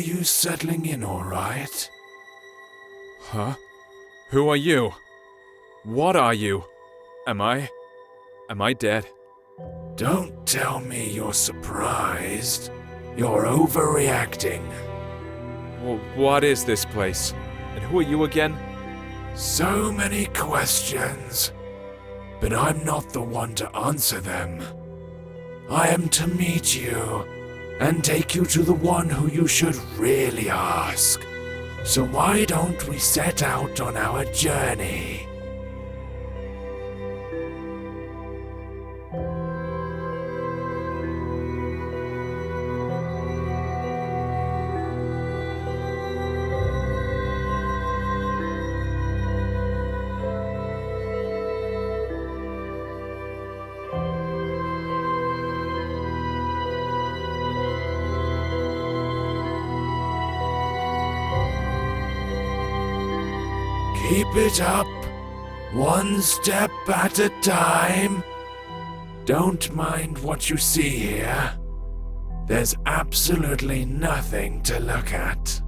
you settling in all right? Huh? Who are you? What are you? Am I dead? Don't tell me you're surprised. You're overreacting. What is this place? And who are you again? So many questions, but I'm not the one to answer them. I am to meet you and take you to the one who you should really ask. So why don't we set out on our journey? Keep it up, one step at a time. Don't mind what you see here. There's absolutely nothing to look at.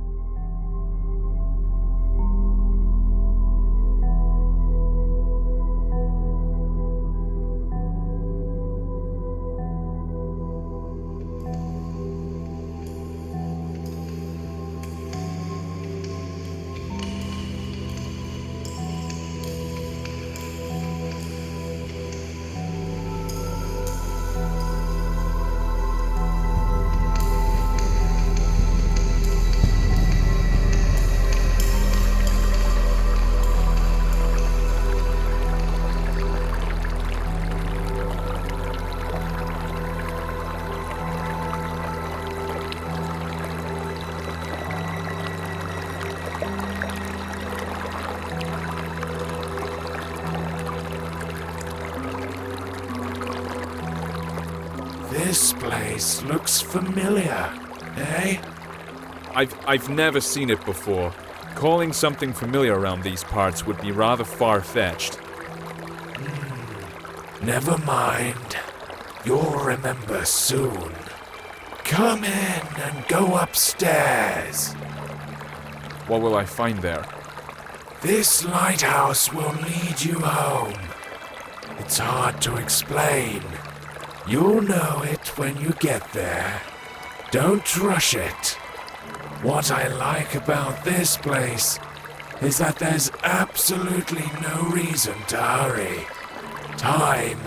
This place looks familiar, eh? I've never seen it before. Calling something familiar around these parts would be rather far-fetched. Never mind. You'll remember soon. Come in and go upstairs. What will I find there? This lighthouse will lead you home. It's hard to explain. You'll know it when you get there. Don't rush it. What I like about this place is that there's absolutely no reason to hurry. Time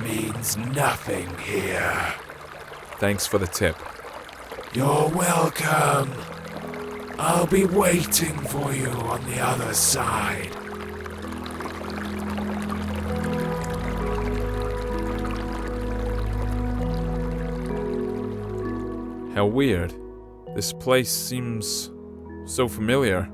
means nothing here. Thanks for the tip. You're welcome. I'll be waiting for you on the other side. How weird. This place seems so familiar.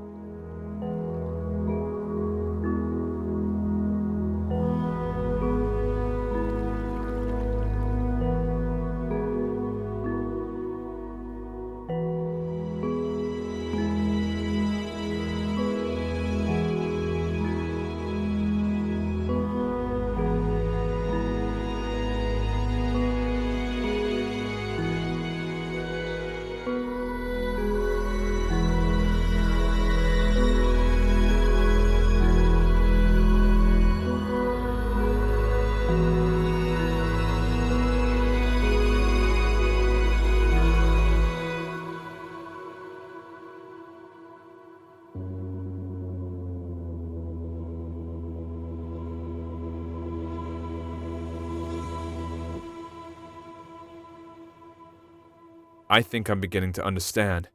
I think I'm beginning to understand.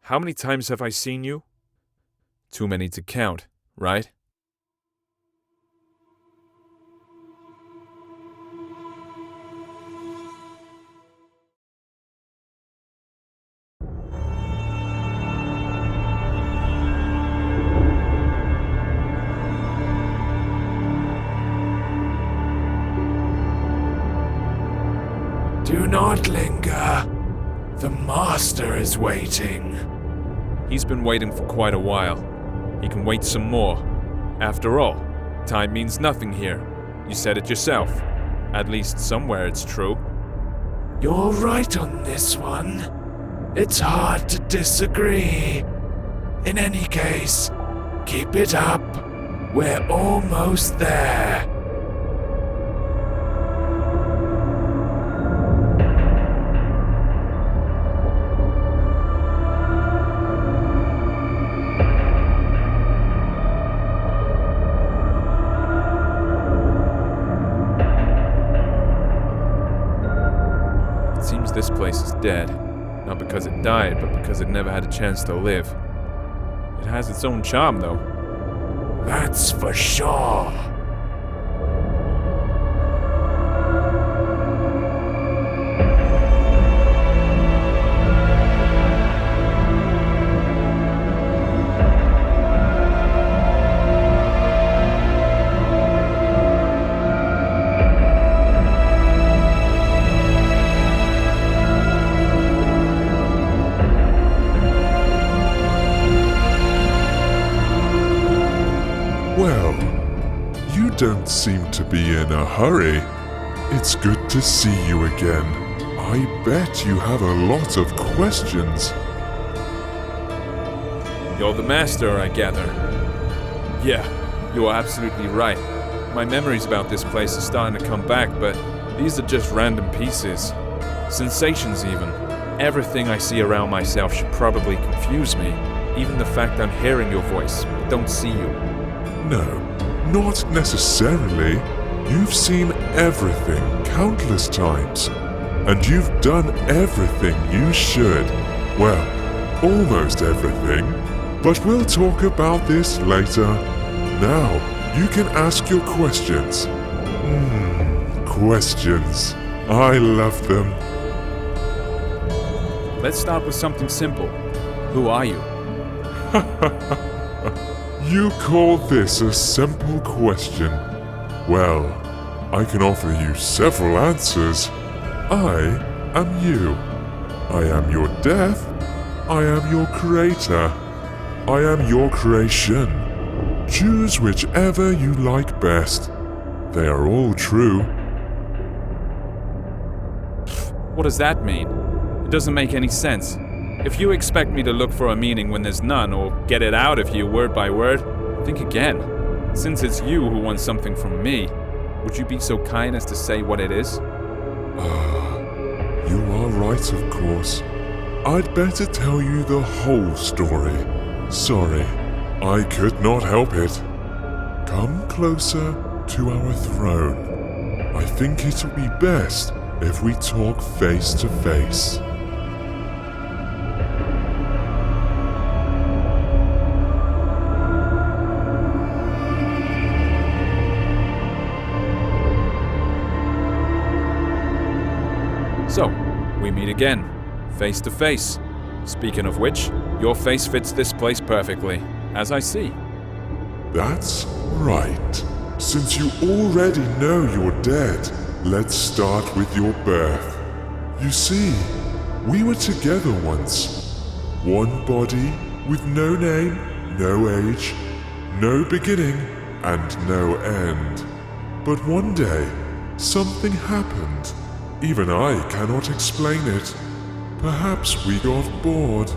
How many times have I seen you? Too many to count, right? Do not linger. The master is waiting. He's been waiting for quite a while. He can wait some more. After all, time means nothing here. You said it yourself. At least somewhere it's true. You're right on this one. It's hard to disagree. In any case, keep it up. We're almost there. It seems this place is dead. Not because it died, but because it never had a chance to live. It has its own charm, though. That's for sure. Well, you don't seem to be in a hurry. It's good to see you again. I bet you have a lot of questions. You're the master, I gather. Yeah, you are absolutely right. My memories about this place are starting to come back, but these are just random pieces. Sensations, even. Everything I see around myself should probably confuse me. Even the fact I'm hearing your voice, but don't see you. No, not necessarily. You've seen everything countless times. And you've done everything you should. Well, almost everything. But we'll talk about this later. Now, you can ask your questions. Questions. I love them. Let's start with something simple. Who are you? You call this a simple question? Well, I can offer you several answers. I am you. I am your death. I am your creator. I am your creation. Choose whichever you like best. They are all true. What does that mean? It doesn't make any sense. If you expect me to look for a meaning when there's none, or get it out of you word by word, think again. Since it's you who wants something from me, would you be so kind as to say what it is? You are right, of course. I'd better tell you the whole story. Sorry, I could not help it. Come closer to our throne. I think it'll be best if we talk face to face. So, we meet again, face to face. Speaking of which, your face fits this place perfectly, as I see. That's right. Since you already know you're dead, let's start with your birth. You see, we were together once. One body with no name, no age, no beginning, and no end. But one day, something happened. Even I cannot explain it. Perhaps we got bored.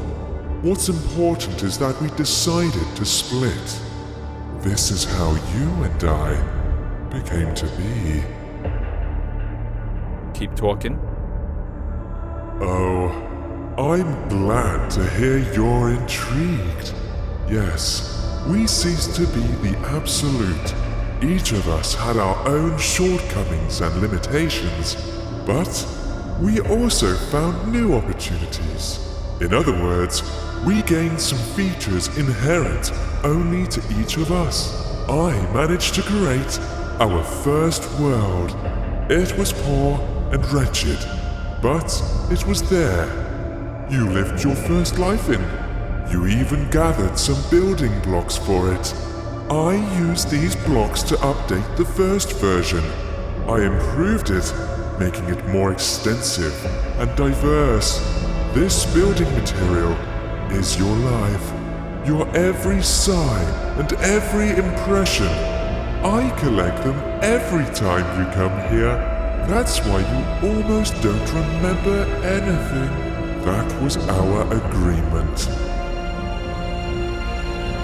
What's important is that we decided to split. This is how you and I became to be. Keep talking. Oh, I'm glad to hear you're intrigued. Yes, we ceased to be the absolute. Each of us had our own shortcomings and limitations. But we also found new opportunities. In other words, we gained some features inherent only to each of us. I managed to create our first world. It was poor and wretched, but it was there. You lived your first life in. You even gathered some building blocks for it. I used these blocks to update the first version. I improved it, making it more extensive and diverse. This building material is your life, your every sigh and every impression. I collect them every time you come here. That's why you almost don't remember anything. That was our agreement.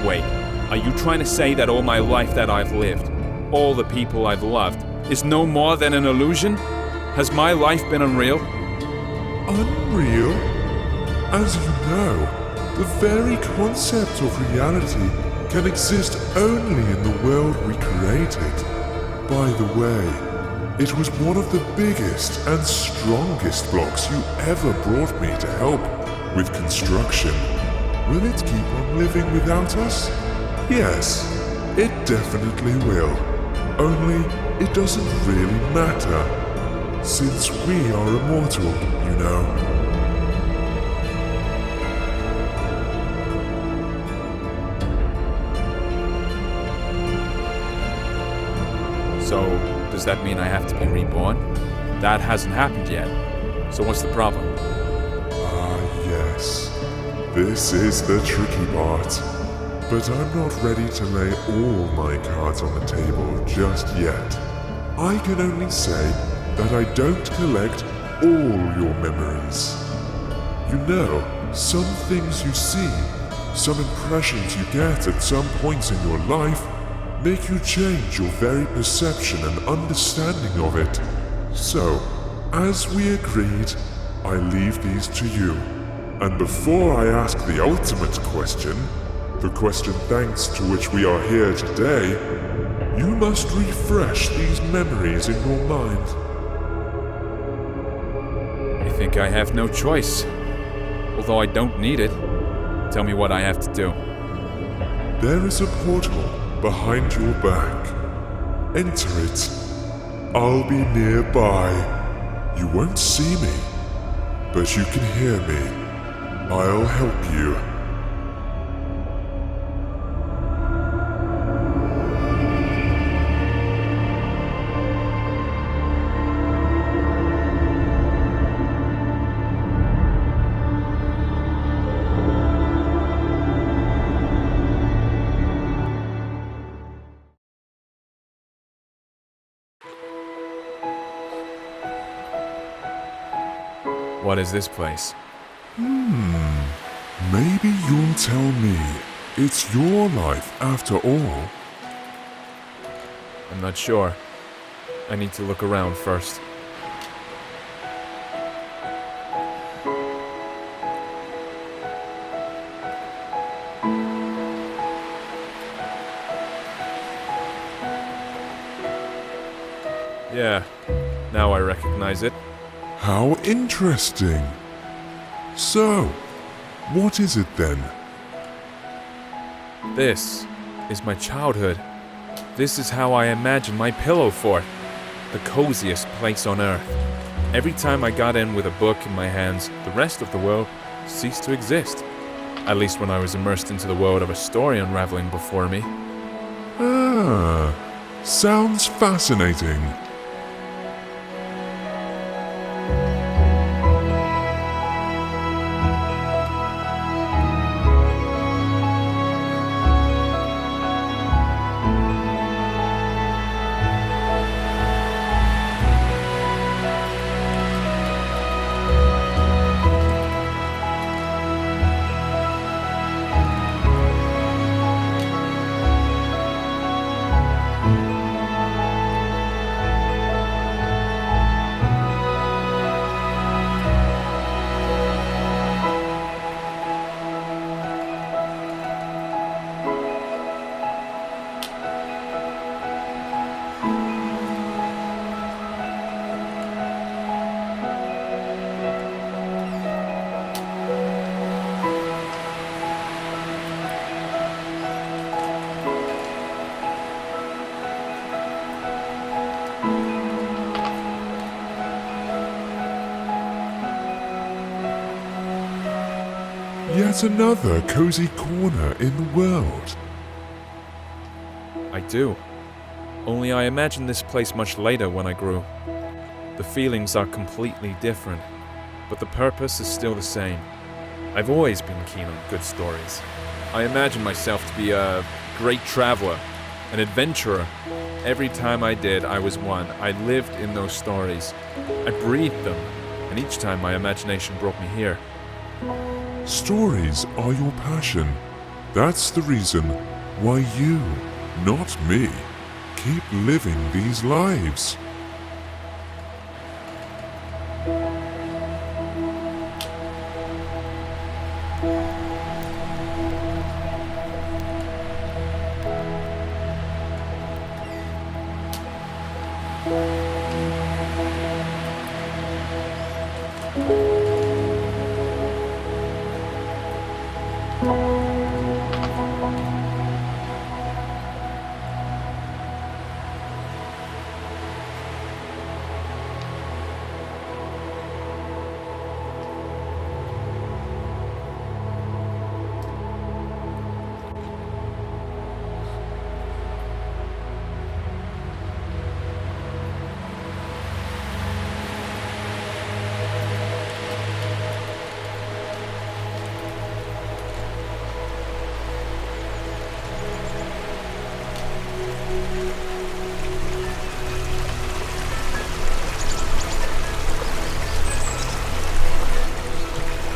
Wait, are you trying to say that all my life that I've lived, all the people I've loved, is no more than an illusion? Has my life been unreal? Unreal? As you know, the very concept of reality can exist only in the world we created. By the way, it was one of the biggest and strongest blocks you ever brought me to help with construction. Will it keep on living without us? Yes, it definitely will. Only it doesn't really matter, since we are immortal, you know. So, does that mean I have to be reborn? That hasn't happened yet. So what's the problem? Ah, yes. This is the tricky part. But I'm not ready to lay all my cards on the table just yet. I can only say that I don't collect all your memories. You know, some things you see, some impressions you get at some points in your life, make you change your very perception and understanding of it. So, as we agreed, I leave these to you. And before I ask the ultimate question, the question thanks to which we are here today, you must refresh these memories in your mind. I think I have no choice. Although I don't need it. Tell me what I have to do. There is a portal behind your back. Enter it. I'll be nearby. You won't see me, but you can hear me. I'll help you. What is this place? Maybe you'll tell me. It's your life after all. I'm not sure. I need to look around first. Yeah, now I recognize it. How interesting. So, what is it then? This is my childhood. This is how I imagine my pillow fort, the coziest place on earth. Every time I got in with a book in my hands, the rest of the world ceased to exist. At least when I was immersed into the world of a story unraveling before me. Ah, sounds fascinating. Yet another cozy corner in the world. I do. Only I imagined this place much later when I grew. The feelings are completely different, but the purpose is still the same. I've always been keen on good stories. I imagine myself to be a great traveler, an adventurer. Every time I did, I was one. I lived in those stories. I breathed them, and each time my imagination brought me here. Stories are your passion. That's the reason why you, not me, keep living these lives.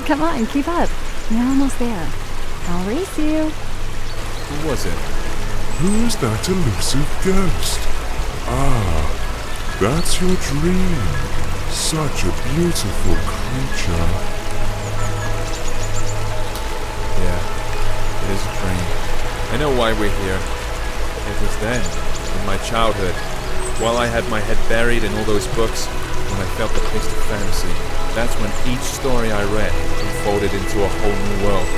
Come on, keep up. You're almost there. I'll race you. Who was it? Who's that elusive ghost? Ah, that's your dream. Such a beautiful creature. Yeah, it is a dream. I know why we're here. It was then, in my childhood, while I had my head buried in all those books, when I felt the taste of fantasy. That's when each story I read unfolded into a whole new world.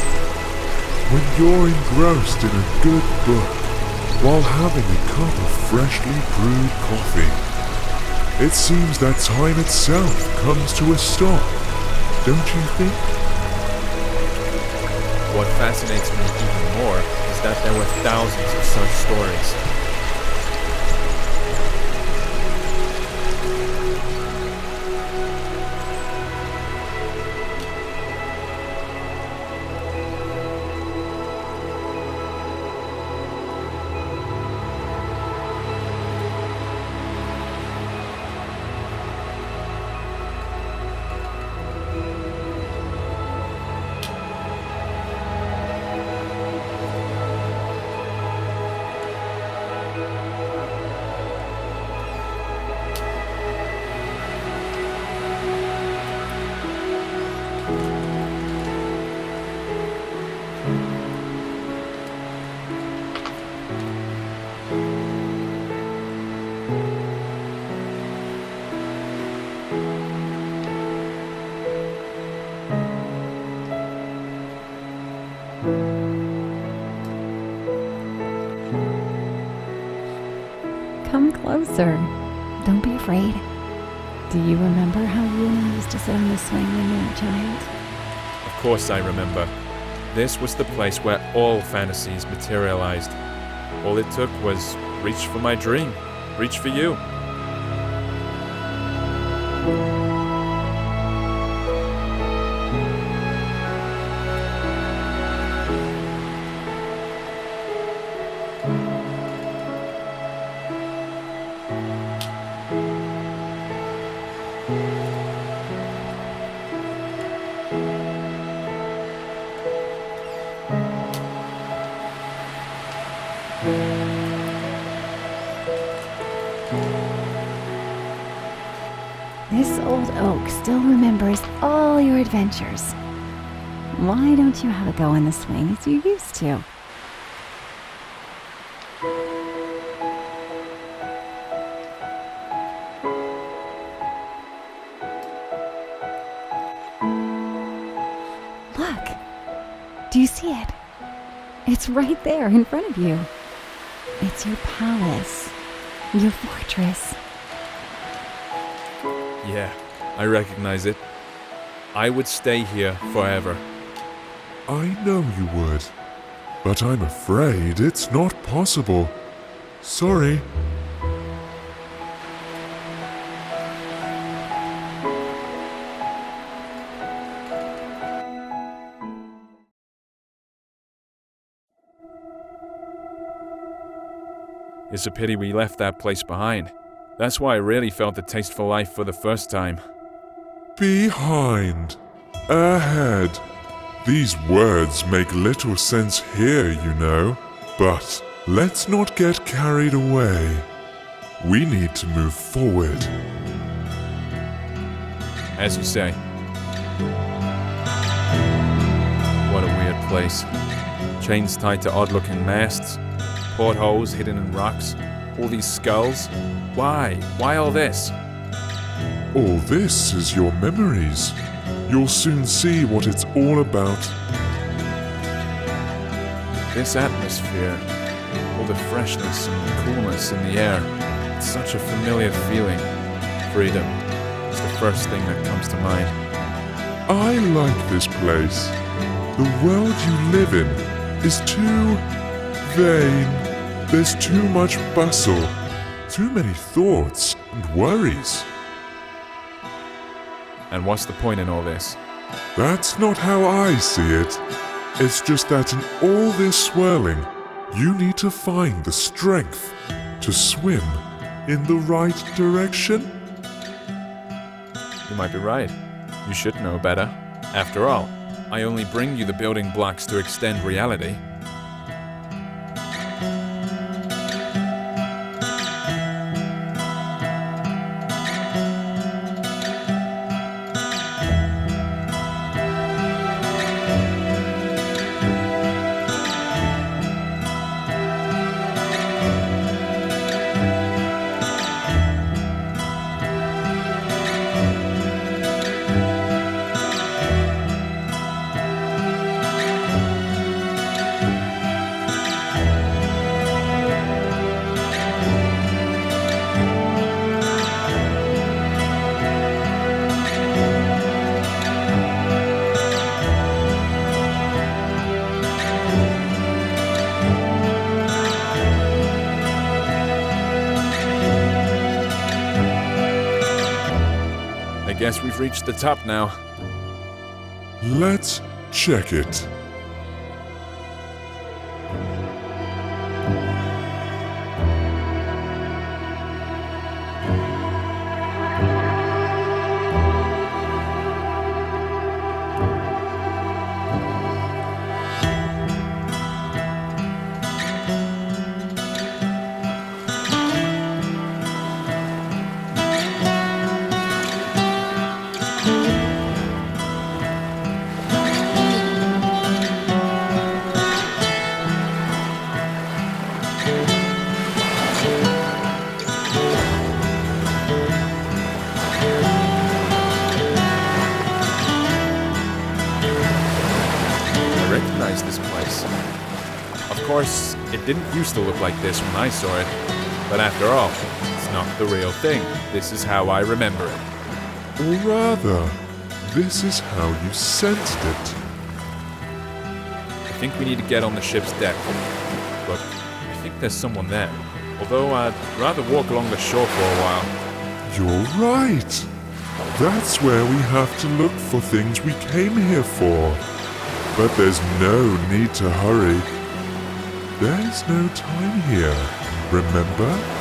When you're engrossed in a good book, while having a cup of freshly brewed coffee, it seems that time itself comes to a stop, don't you think? What fascinates me even more is that there were thousands of such stories. Come closer. Don't be afraid. Do you remember how you and I used to sit on the swing when you were a child? Of course I remember. This was the place where all fantasies materialized. All it took was reach for my dream, reach for you. This old oak still remembers all your adventures. Why don't you have a go on the swing as you used to? Look! Do you see it? It's right there in front of you. It's your palace, your fortress. Yeah, I recognize it. I would stay here forever. I know you would, but I'm afraid it's not possible. Sorry. It's a pity we left that place behind. That's why I really felt the taste for life for the first time. Behind. Ahead. These words make little sense here, you know. But let's not get carried away. We need to move forward. As you say. What a weird place. Chains tied to odd-looking masts, portholes hidden in rocks, all these skulls. Why? Why all this? All this is your memories. You'll soon see what it's all about. This atmosphere, all the freshness and coolness in the air, it's such a familiar feeling. Freedom is the first thing that comes to mind. I like this place. The world you live in is too vain. There's too much bustle, too many thoughts and worries. And what's the point in all this? That's not how I see it. It's just that in all this swirling, you need to find the strength to swim in the right direction. You might be right. You should know better. After all, I only bring you the building blocks to extend reality. I guess we've reached the top now. Let's check it. This place. Of course, it didn't used to look like this when I saw it, but after all, it's not the real thing. This is how I remember it. Or rather, this is how you sensed it. I think we need to get on the ship's deck. Look, I think there's someone there. Although I'd rather walk along the shore for a while. You're right. That's where we have to look for things we came here for. But there's no need to hurry. There's no time here, remember?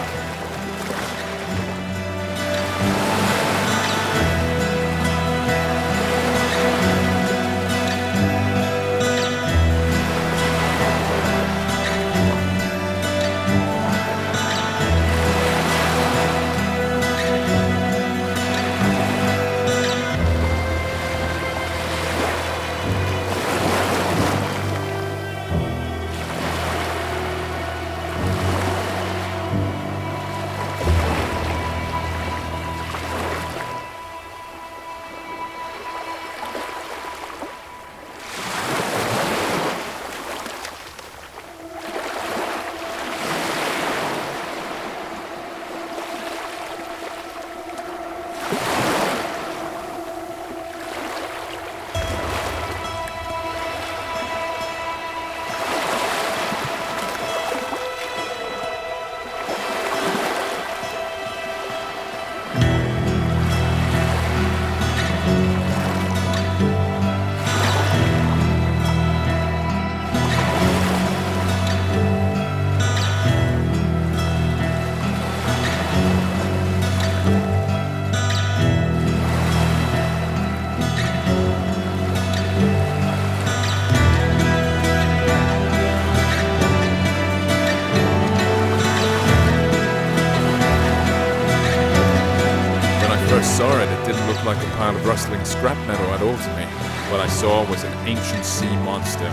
saw it, it didn't look like a pile of rustling scrap metal at all to me. What I saw was an ancient sea monster,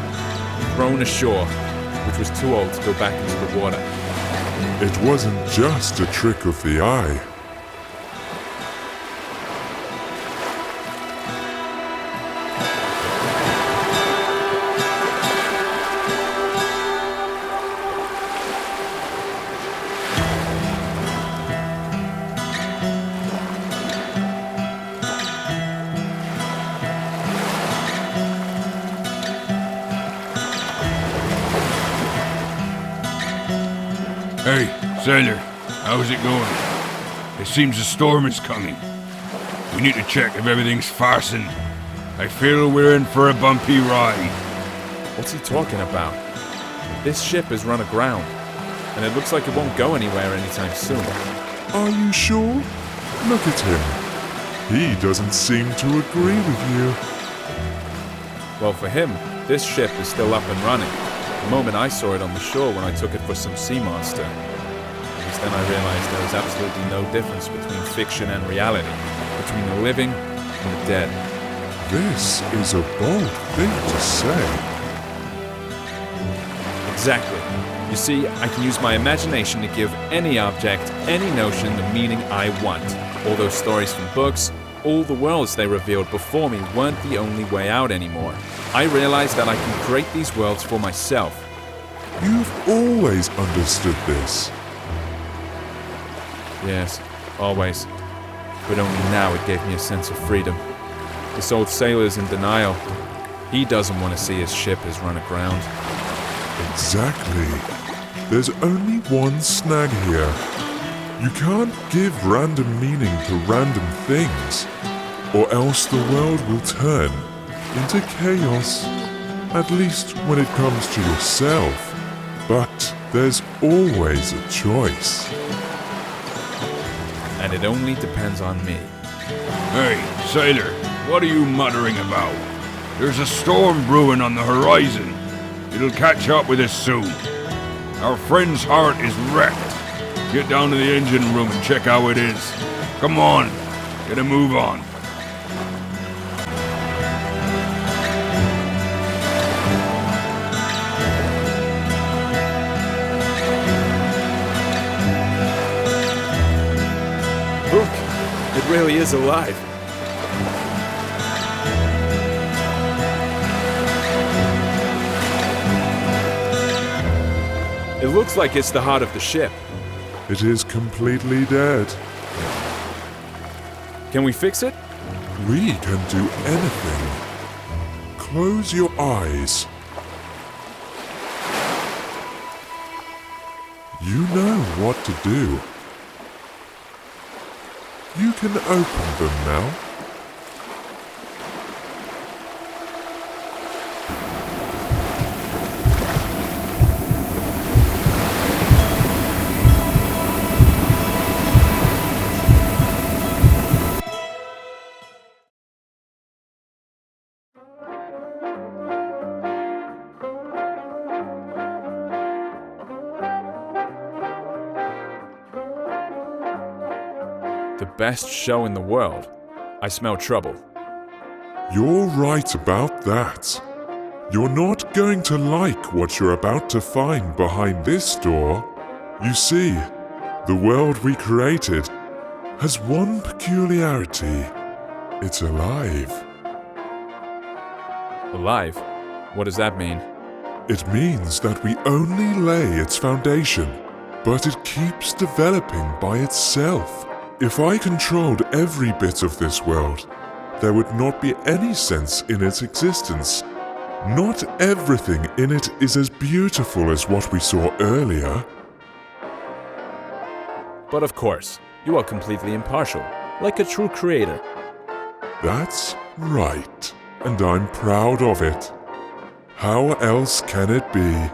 thrown ashore, which was too old to go back into the water. It wasn't just a trick of the eye. Hey, sailor, how's it going? It seems a storm is coming. We need to check if everything's fastened. I feel we're in for a bumpy ride. What's he talking about? This ship has run aground, and it looks like it won't go anywhere anytime soon. Are you sure? Look at him. He doesn't seem to agree with you. Well, for him, this ship is still up and running. The moment I saw it on the shore when I took it for some sea monster. At least then I realized there was absolutely no difference between fiction and reality, between the living and the dead. This is a bold thing to say. Exactly. You see, I can use my imagination to give any object, any notion the meaning I want. All those stories from books, all the worlds they revealed before me weren't the only way out anymore. I realized that I can create these worlds for myself. You've always understood this. Yes, always. But only now it gave me a sense of freedom. This old sailor's in denial. He doesn't want to see his ship has run aground. Exactly. There's only one snag here. You can't give random meaning to random things, or else the world will turn into chaos. At least when it comes to yourself. But there's always a choice. And it only depends on me. Hey, sailor, what are you muttering about? There's a storm brewing on the horizon. It'll catch up with us soon. Our friend's heart is wrecked. Get down to the engine room and check how it is. Come on, get a move on. Look, it really is alive. It looks like it's the heart of the ship. It is completely dead. Can we fix it? We can do anything. Close your eyes. You know what to do. You can open them now. The best show in the world. I smell trouble. You're right about that. You're not going to like what you're about to find behind this door. You see, the world we created has one peculiarity. It's alive. Alive? What does that mean? It means that we only lay its foundation, but it keeps developing by itself. If I controlled every bit of this world, there would not be any sense in its existence. Not everything in it is as beautiful as what we saw earlier. But of course, you are completely impartial, like a true creator. That's right, and I'm proud of it. How else can it be?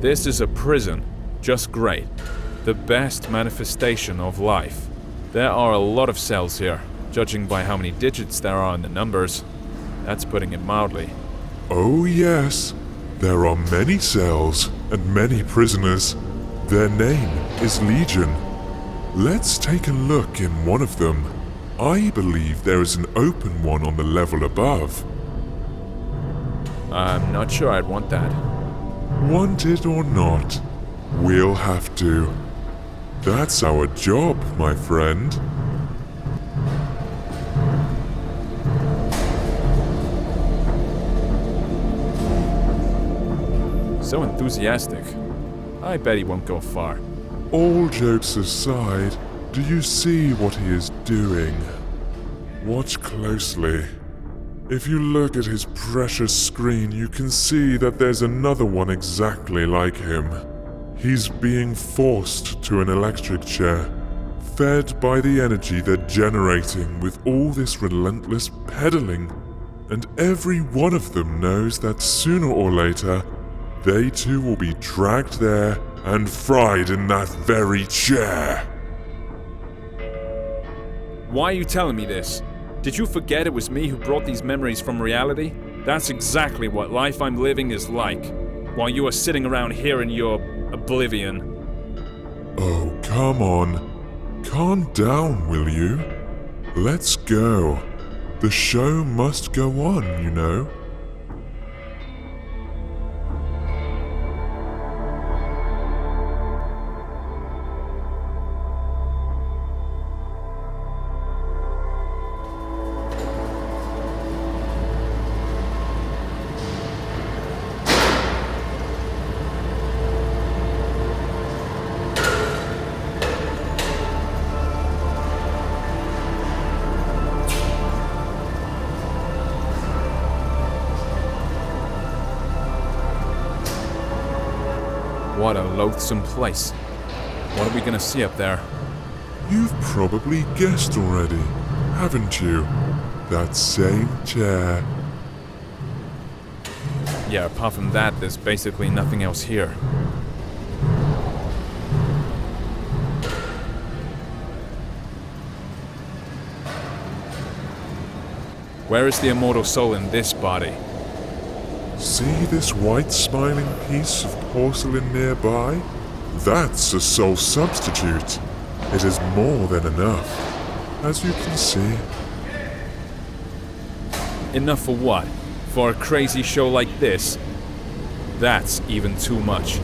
This is a prison. Just great. The best manifestation of life. There are a lot of cells here, judging by how many digits there are in the numbers. That's putting it mildly. Oh yes, there are many cells and many prisoners. Their name is Legion. Let's take a look in one of them. I believe there is an open one on the level above. I'm not sure I'd want that. Want it or not, we'll have to. That's our job, my friend. So enthusiastic. I bet he won't go far. All jokes aside, do you see what he is doing? Watch closely. If you look at his precious screen, you can see that there's another one exactly like him. He's being forced to an electric chair, fed by the energy they're generating with all this relentless pedaling. And every one of them knows that sooner or later, they too will be dragged there and fried in that very chair. Why are you telling me this? Did you forget it was me who brought these memories from reality? That's exactly what life I'm living is like, while you are sitting around here in your oblivion. Oh, come on. Calm down, will you? Let's go. The show must go on, you know. What a loathsome place. What are we gonna see up there? You've probably guessed already, haven't you? That same chair. Yeah, apart from that, there's basically nothing else here. Where is the immortal soul in this body? See this white smiling piece of porcelain nearby? That's a soul substitute. It is more than enough, as you can see. Enough for what? For a crazy show like this? That's even too much.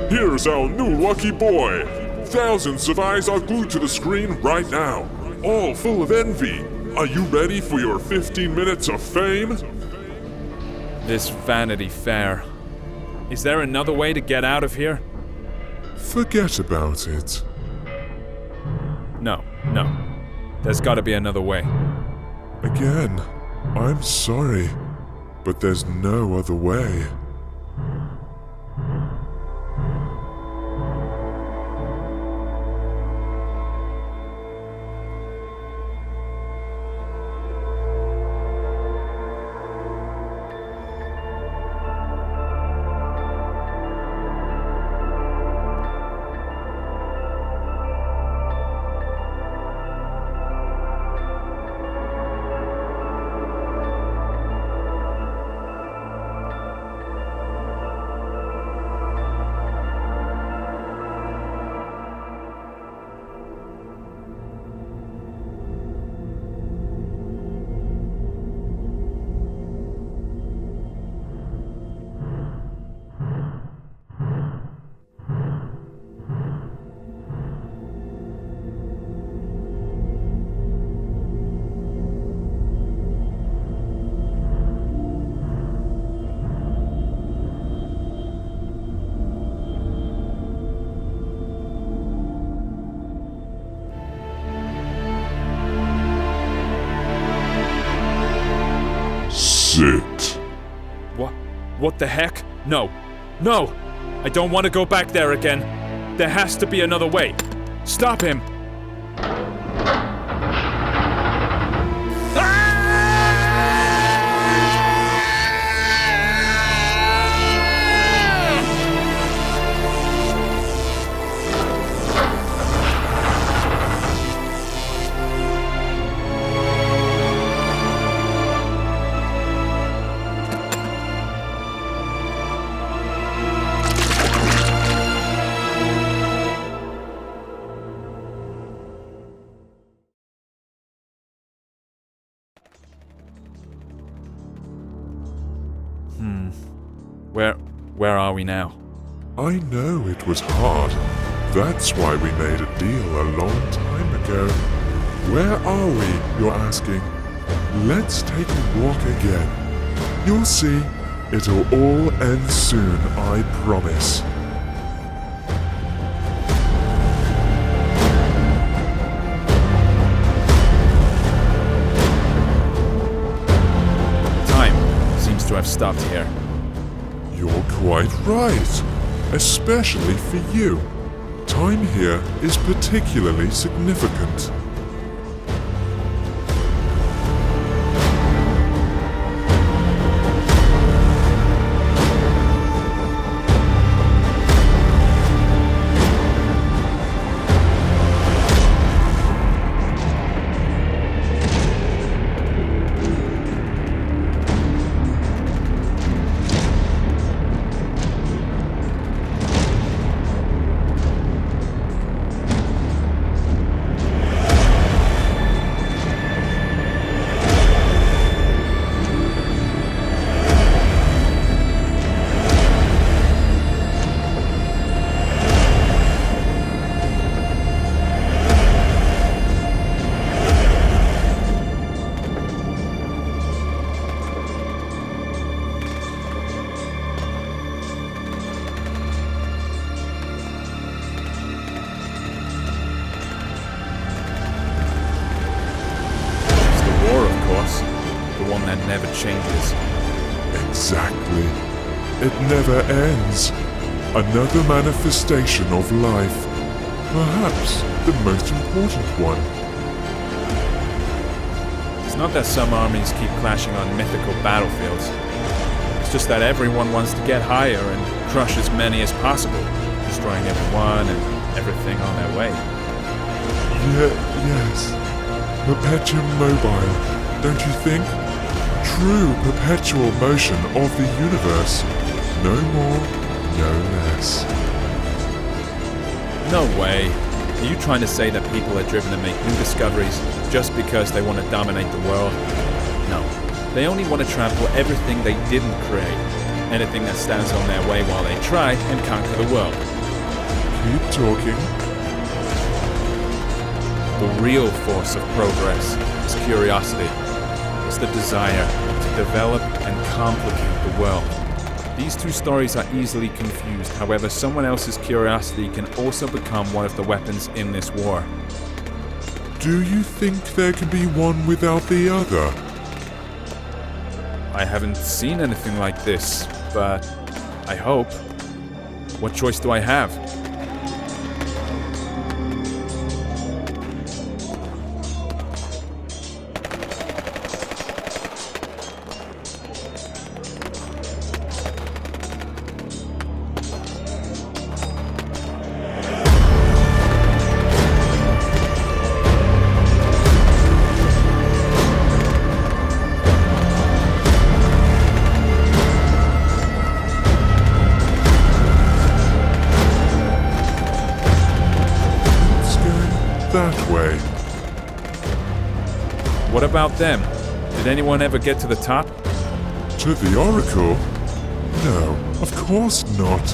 Here's our new lucky boy. Thousands of eyes are glued to the screen right now, all full of envy. Are you ready for your 15 minutes of fame? This Vanity Fair. Is there another way to get out of here? Forget about it. No. There's gotta be another way. Again, I'm sorry, but there's no other way. What the heck? No. No! I don't want to go back there again. There has to be another way. Stop him! Where are we now? I know it was hard. That's why we made a deal a long time ago. Where are we, you're asking? Let's take a walk again. You'll see, it'll all end soon, I promise. Time seems to have stopped here. You're quite right, especially for you. Time here is particularly significant. Never changes. Exactly. It never ends. Another manifestation of life. Perhaps the most important one. It's not that some armies keep clashing on mythical battlefields. It's just that everyone wants to get higher and crush as many as possible, destroying everyone and everything on their way. Yes. Perpetuum mobile, don't you think? True perpetual motion of the universe. No more, no less. No way. Are you trying to say that people are driven to make new discoveries just because they want to dominate the world? No. They only want to trample everything they didn't create. Anything that stands on their way while they try and conquer the world. Keep talking. The real force of progress is curiosity. It's the desire to develop and complicate the world. These two stories are easily confused, however, someone else's curiosity can also become one of the weapons in this war. Do you think there can be one without the other? I haven't seen anything like this, but I hope. What choice do I have? That way. What about them? Did anyone ever get to the top? To the Oracle? No, of course not.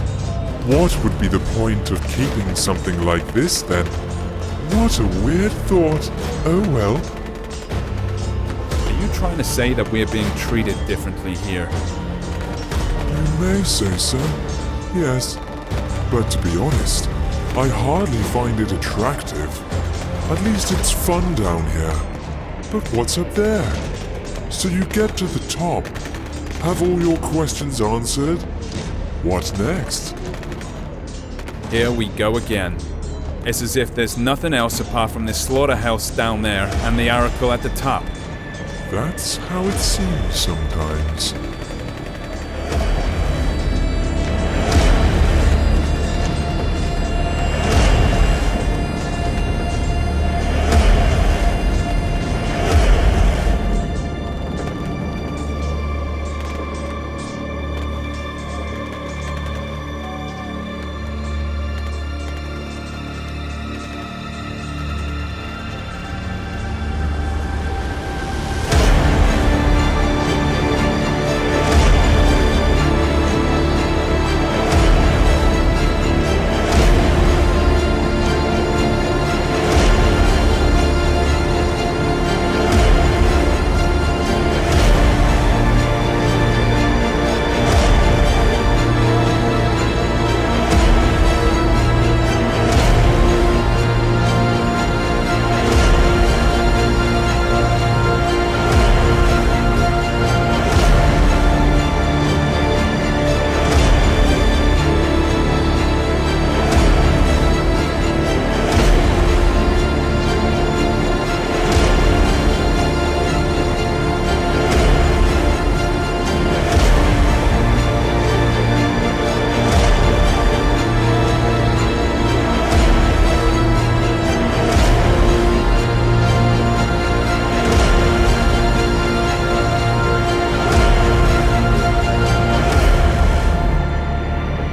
What would be the point of keeping something like this, then? What a weird thought. Oh well. Are you trying to say that we're being treated differently here? You may say so, yes. But to be honest, I hardly find it attractive. At least it's fun down here. But what's up there? So you get to the top. Have all your questions answered? What next? Here we go again. It's as if there's nothing else apart from this slaughterhouse down there and the oracle at the top. That's how it seems sometimes.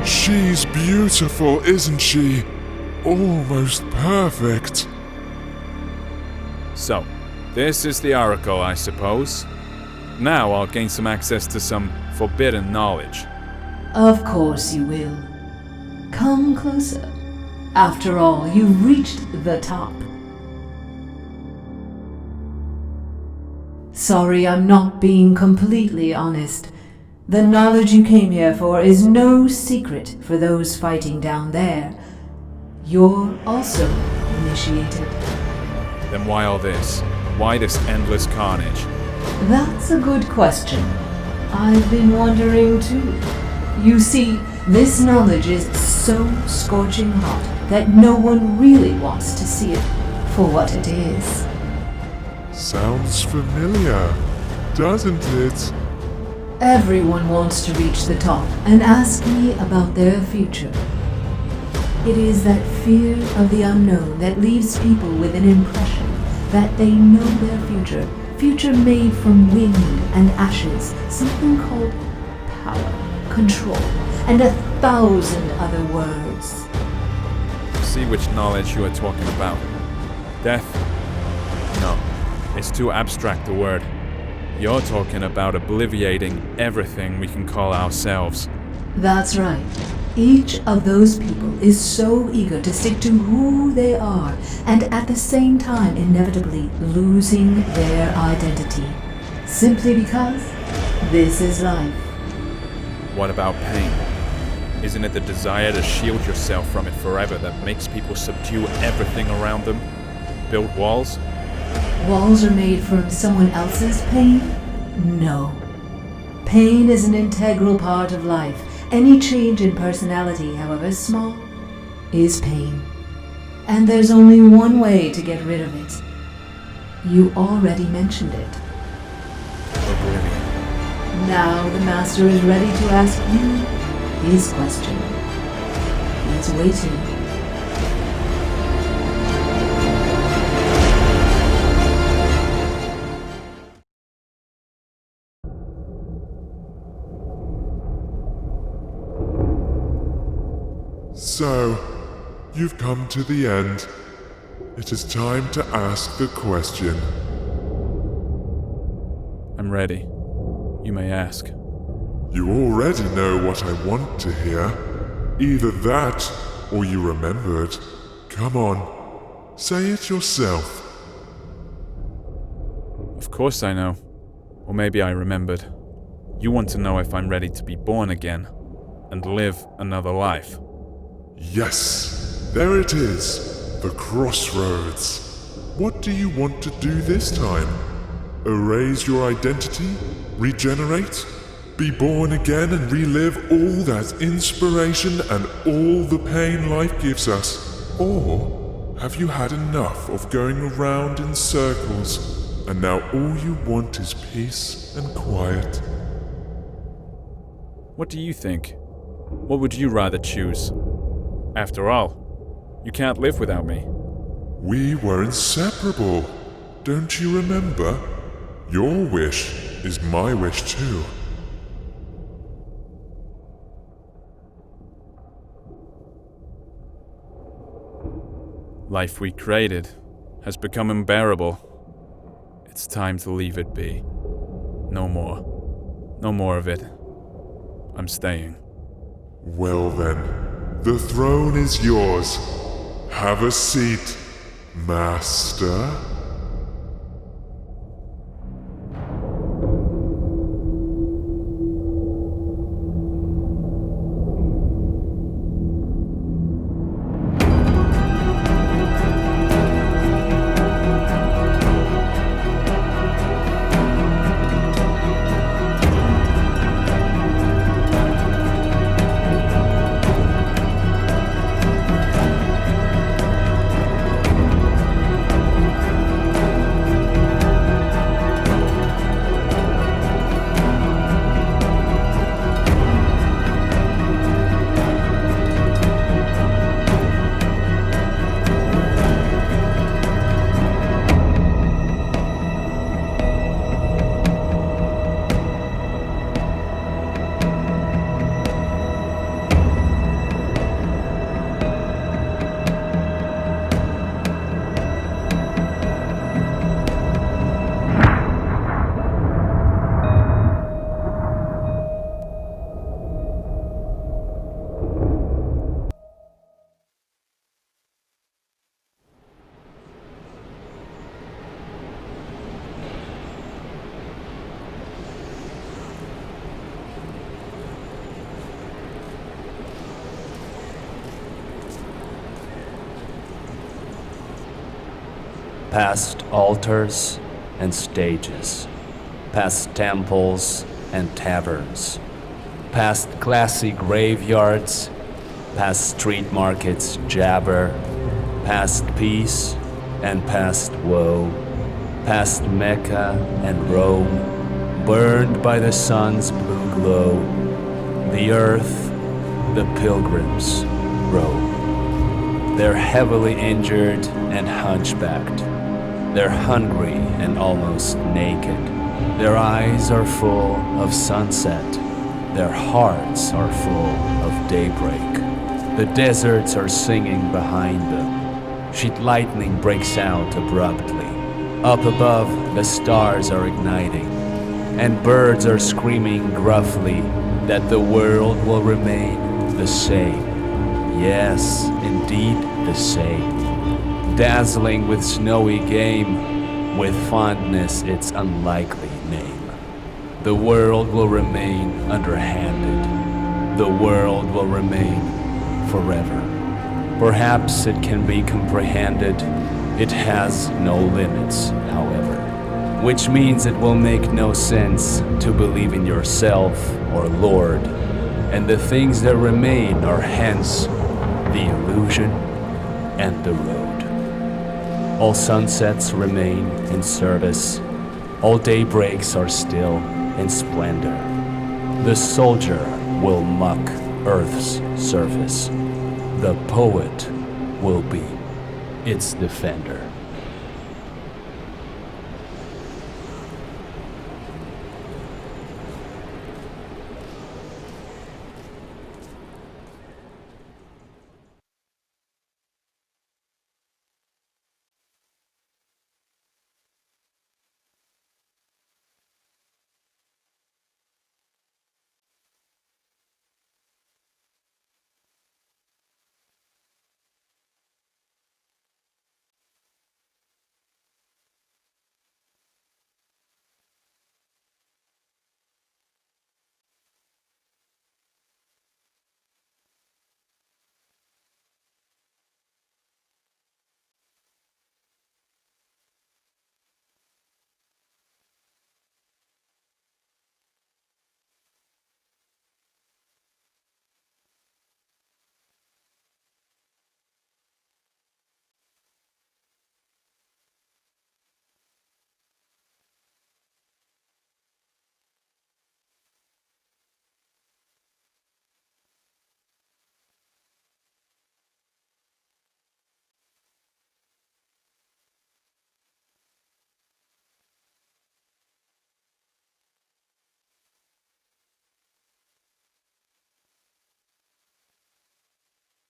She's beautiful, isn't she? Almost perfect. So, this is the oracle, I suppose. Now I'll gain some access to some forbidden knowledge. Of course you will. Come closer. After all, you've reached the top. Sorry, I'm not being completely honest. The knowledge you came here for is no secret for those fighting down there. You're also initiated. Then why all this? Why this endless carnage? That's a good question. I've been wondering too. You see, this knowledge is so scorching hot that no one really wants to see it for what it is. Sounds familiar, doesn't it? Everyone wants to reach the top and ask me about their future. It is that fear of the unknown that leaves people with an impression that they know their future made from wind and ashes, something called power, control, and 1,000 other words. See which knowledge you are talking about. Death? No, it's too abstract a word. You're talking about obliviating everything we can call ourselves. That's right. Each of those people is so eager to stick to who they are, and at the same time inevitably losing their identity. Simply because this is life. What about pain? Isn't it the desire to shield yourself from it forever that makes people subdue everything around them? Build walls? Walls are made from someone else's pain? No. Pain is an integral part of life. Any change in personality, however small, is pain. And there's only one way to get rid of it. You already mentioned it. Oblivion. Now the Master is ready to ask you his question. He's waiting. So, you've come to the end. It is time to ask the question. I'm ready. You may ask. You already know what I want to hear. Either that, or you remembered. Come on, say it yourself. Of course I know. Or maybe I remembered. You want to know if I'm ready to be born again and live another life. Yes, there it is. The crossroads. What do you want to do this time? Erase your identity? Regenerate? Be born again and relive all that inspiration and all the pain life gives us? Or have you had enough of going around in circles and now all you want is peace and quiet? What do you think? What would you rather choose? After all, you can't live without me. We were inseparable. Don't you remember? Your wish is my wish too. Life we created has become unbearable. It's time to leave it be. No more. No more of it. I'm staying. Well then, the throne is yours. Have a seat, Master. Past altars and stages, past temples and taverns, past classy graveyards, past street markets jabber, past peace and past woe, past Mecca and Rome, burned by the sun's blue glow, the earth, the pilgrims roam. They're heavily injured and hunchbacked. They're hungry and almost naked. Their eyes are full of sunset. Their hearts are full of daybreak. The deserts are singing behind them. Sheet lightning breaks out abruptly. Up above, the stars are igniting. And birds are screaming gruffly that the world will remain the same. Yes, indeed the same. Dazzling with snowy game, with fondness its unlikely name. The world will remain underhanded. The world will remain forever. Perhaps it can be comprehended. It has no limits, however. Which means it will make no sense to believe in yourself or Lord. And the things that remain are hence the illusion and the road. All sunsets remain in service. All daybreaks are still in splendor. The soldier will muck Earth's surface. The poet will be its defender.